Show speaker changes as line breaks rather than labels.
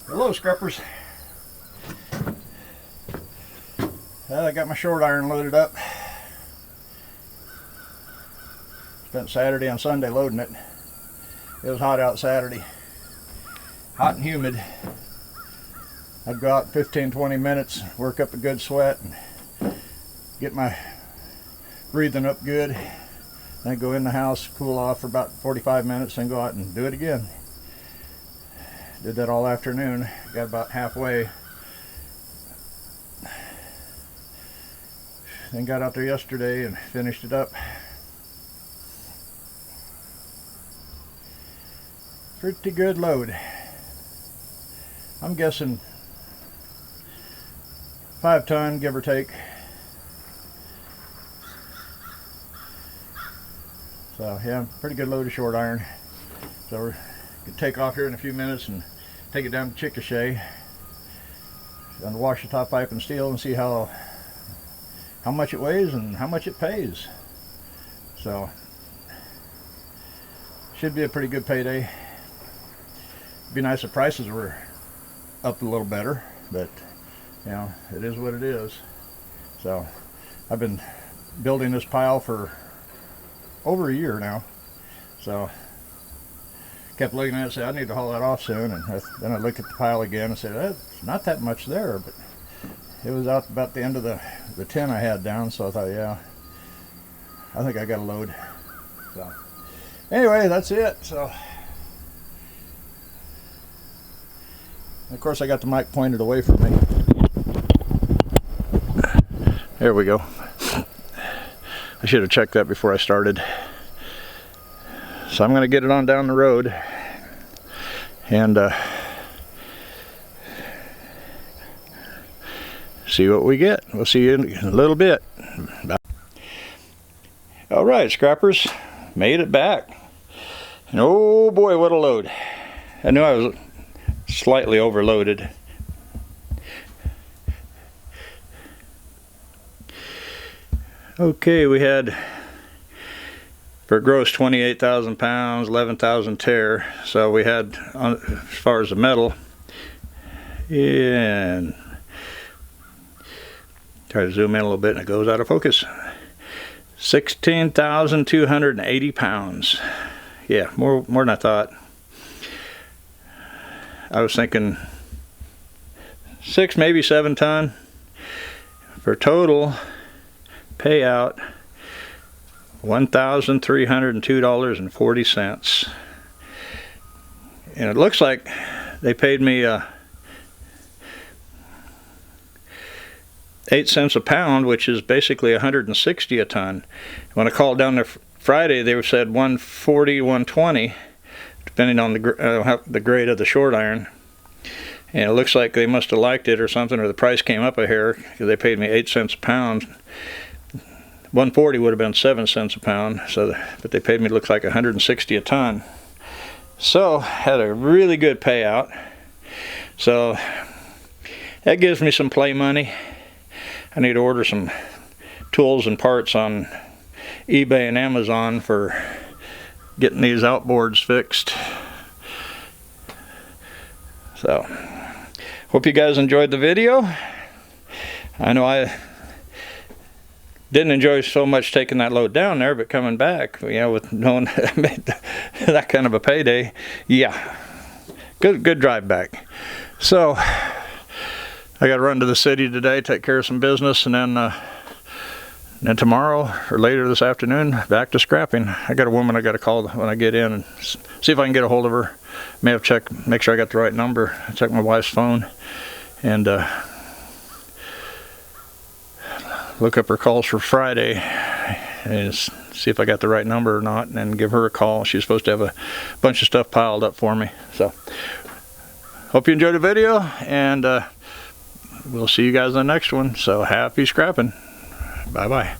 Hello, scrappers. I got my short iron loaded up. Spent Saturday and Sunday loading it. It was hot out Saturday. Hot and humid. I'd go out 15-20 minutes, work up a good sweat, and get my breathing up good. Then go in the house, cool off for about 45 minutes, then go out and do it again. Did that all afternoon. Got about halfway. Then got out there yesterday and finished it up. Pretty good load. I'm guessing 5 ton, give or take. So yeah, pretty good load of short iron. So we're gonna take off here in a few minutes and take it down to Chickasha and wash the top pipe and steel and see how much it weighs and how much it pays. So should be a pretty good payday. Be nice if prices were up a little better, but you know, it is what it is. So I've been building this pile for over a year now, so kept looking at it and said I need to haul that off soon, and then I looked at the pile again and said it's not that much there, but it was out about the end of the 10 I had down, so I thought, yeah, I think I got a load. So anyway, that's it. So of course I got the mic pointed away from me. There we go. I should have checked that before I started. So I'm going to get it on down the road and see what we get. We'll see you in a little bit. All right, scrappers, made it back. And oh boy, what a load. I knew I was slightly overloaded. Okay, we had for gross 28,000 pounds, 11,000 tear. So we had, as far as the metal, and try to zoom in a little bit and it goes out of focus. 16,280 pounds. Yeah, more than I thought. I was thinking 6, maybe 7 ton. For total payout, $1,302.40. And it looks like they paid me 8 cents a pound, which is basically 160 a ton. When I called down there Friday, they said 140, 120, depending on the grade of the short iron. And it looks like they must have liked it or something, or the price came up a hair, because they paid me 8 cents a pound. 140 would have been 7 cents a pound, so but they paid me, looks like 160 a ton. So had a really good payout. So that gives me some play money. I need to order some tools and parts on eBay and Amazon for getting these outboards fixed. So hope you guys enjoyed the video. I know I didn't enjoy so much taking that load down there, but coming back, you know, with knowing I made that kind of a payday, yeah, good drive back. So I got to run to the city today, take care of some business, and then tomorrow or later this afternoon, back to scrapping. I got a woman I got to call when I get in and see if I can get a hold of her. May have checked, make sure I got the right number. Check my wife's phone and look up her calls for Friday and see if I got the right number or not, and then give her a call. She's supposed to have a bunch of stuff piled up for me. So hope you enjoyed the video, and we'll see you guys in the next one. So happy scrapping. Bye bye.